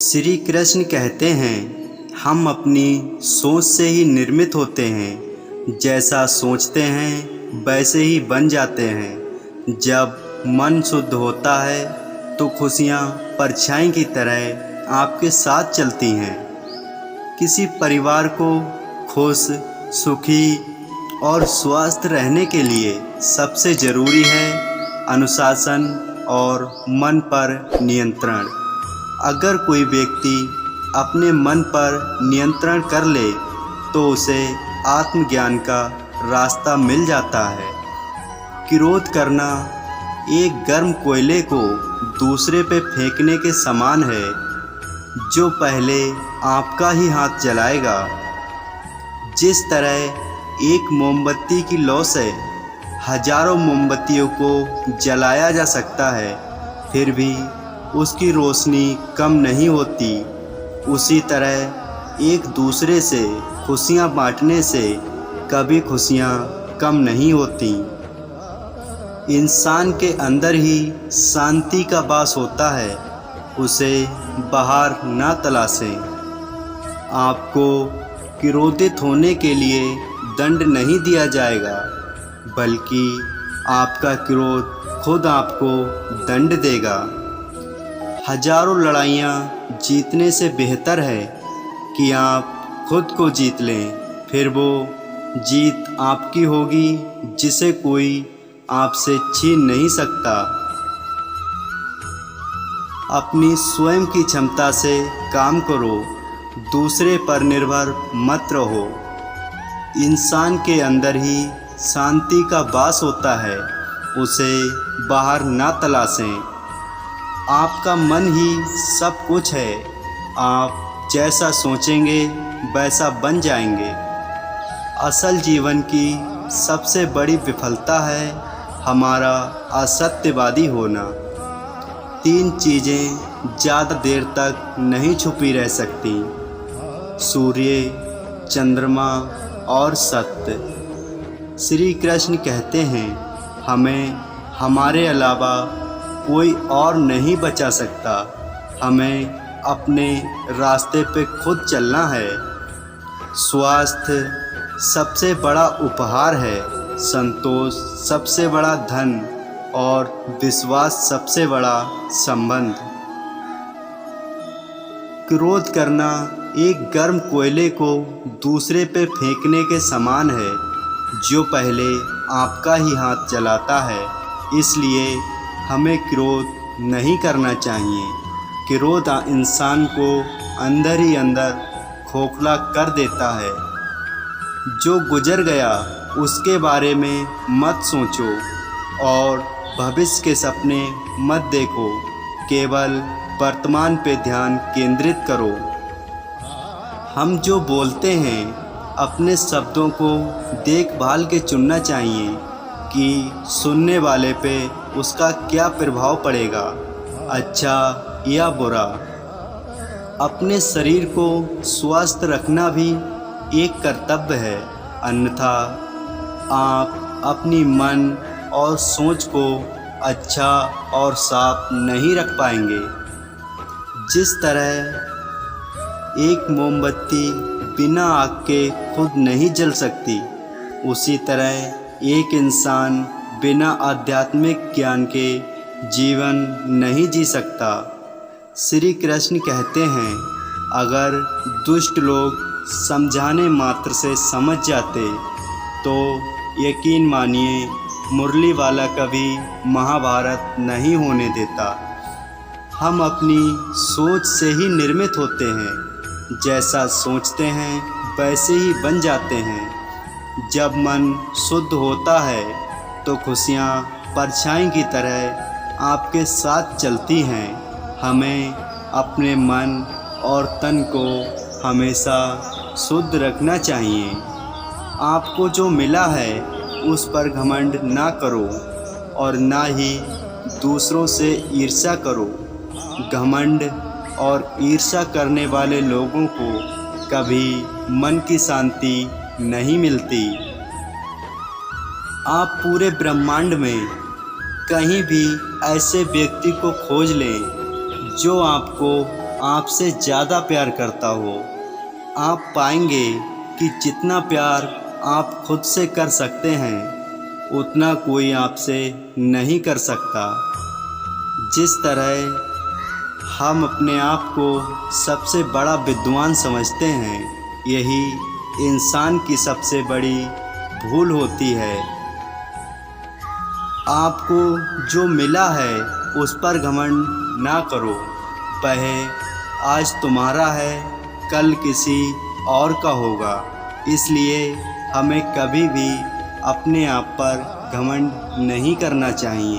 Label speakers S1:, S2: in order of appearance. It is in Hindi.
S1: श्री कृष्ण कहते हैं, हम अपनी सोच से ही निर्मित होते हैं। जैसा सोचते हैं वैसे ही बन जाते हैं। जब मन शुद्ध होता है तो खुशियाँ परछाई की तरह आपके साथ चलती हैं। किसी परिवार को खुश, सुखी और स्वस्थ रहने के लिए सबसे ज़रूरी है अनुशासन और मन पर नियंत्रण। अगर कोई व्यक्ति अपने मन पर नियंत्रण कर ले तो उसे आत्मज्ञान का रास्ता मिल जाता है। क्रोध करना एक गर्म कोयले को दूसरे पे फेंकने के समान है, जो पहले आपका ही हाथ जलाएगा। जिस तरह एक मोमबत्ती की लौ से हजारों मोमबत्तियों को जलाया जा सकता है, फिर भी उसकी रोशनी कम नहीं होती, उसी तरह एक दूसरे से खुशियाँ बांटने से कभी खुशियाँ कम नहीं होती। इंसान के अंदर ही शांति का वास होता है, उसे बाहर ना तलाशें। आपको क्रोधित होने के लिए दंड नहीं दिया जाएगा, बल्कि आपका क्रोध खुद आपको दंड देगा। हजारों लड़ाइयाँ जीतने से बेहतर है कि आप खुद को जीत लें, फिर वो जीत आपकी होगी जिसे कोई आपसे छीन नहीं सकता। अपनी स्वयं की क्षमता से काम करो, दूसरे पर निर्भर मत रहो। इंसान के अंदर ही शांति का वास होता है, उसे बाहर ना तलाशें। आपका मन ही सब कुछ है, आप जैसा सोचेंगे वैसा बन जाएंगे। असल जीवन की सबसे बड़ी विफलता है हमारा असत्यवादी होना। 3 चीज़ें ज़्यादा देर तक नहीं छुपी रह सकती: सूर्य, चंद्रमा और सत्य। श्री कृष्ण कहते हैं, हमें हमारे अलावा कोई और नहीं बचा सकता। हमें अपने रास्ते पे खुद चलना है। स्वास्थ्य सबसे बड़ा उपहार है, संतोष सबसे बड़ा धन और विश्वास सबसे बड़ा संबंध। क्रोध करना एक गर्म कोयले को दूसरे पे फेंकने के समान है, जो पहले आपका ही हाथ जलाता है। इसलिए हमें क्रोध नहीं करना चाहिए। क्रोध इंसान को अंदर ही अंदर खोखला कर देता है। जो गुजर गया उसके बारे में मत सोचो और भविष्य के सपने मत देखो, केवल वर्तमान पे ध्यान केंद्रित करो। हम जो बोलते हैं, अपने शब्दों को देखभाल के चुनना चाहिए कि सुनने वाले पे उसका क्या प्रभाव पड़ेगा, अच्छा या बुरा। अपने शरीर को स्वस्थ रखना भी एक कर्तव्य है, अन्यथा आप अपनी मन और सोच को अच्छा और साफ नहीं रख पाएंगे। जिस तरह एक मोमबत्ती बिना आग के खुद नहीं जल सकती, उसी तरह एक इंसान बिना आध्यात्मिक ज्ञान के जीवन नहीं जी सकता। श्री कृष्ण कहते हैं, अगर दुष्ट लोग समझाने मात्र से समझ जाते तो यकीन मानिए मुरली वाला कभी महाभारत नहीं होने देता। हम अपनी सोच से ही निर्मित होते हैं। जैसा सोचते हैं वैसे ही बन जाते हैं। जब मन शुद्ध होता है तो खुशियाँ परछाई की तरह आपके साथ चलती हैं। हमें अपने मन और तन को हमेशा शुद्ध रखना चाहिए। आपको जो मिला है उस पर घमंड ना करो और ना ही दूसरों से ईर्ष्या करो। घमंड और ईर्ष्या करने वाले लोगों को कभी मन की शांति नहीं मिलती। आप पूरे ब्रह्मांड में कहीं भी ऐसे व्यक्ति को खोज लें जो आपको आपसे ज़्यादा प्यार करता हो। आप पाएंगे कि जितना प्यार आप खुद से कर सकते हैं उतना कोई आपसे नहीं कर सकता। जिस तरह हम अपने आप को सबसे बड़ा विद्वान समझते हैं, यही इंसान की सबसे बड़ी भूल होती है। आपको जो मिला है उस पर घमंड ना करो। आज तुम्हारा है, कल किसी और का होगा। इसलिए हमें कभी भी अपने आप पर घमंड नहीं करना चाहिए।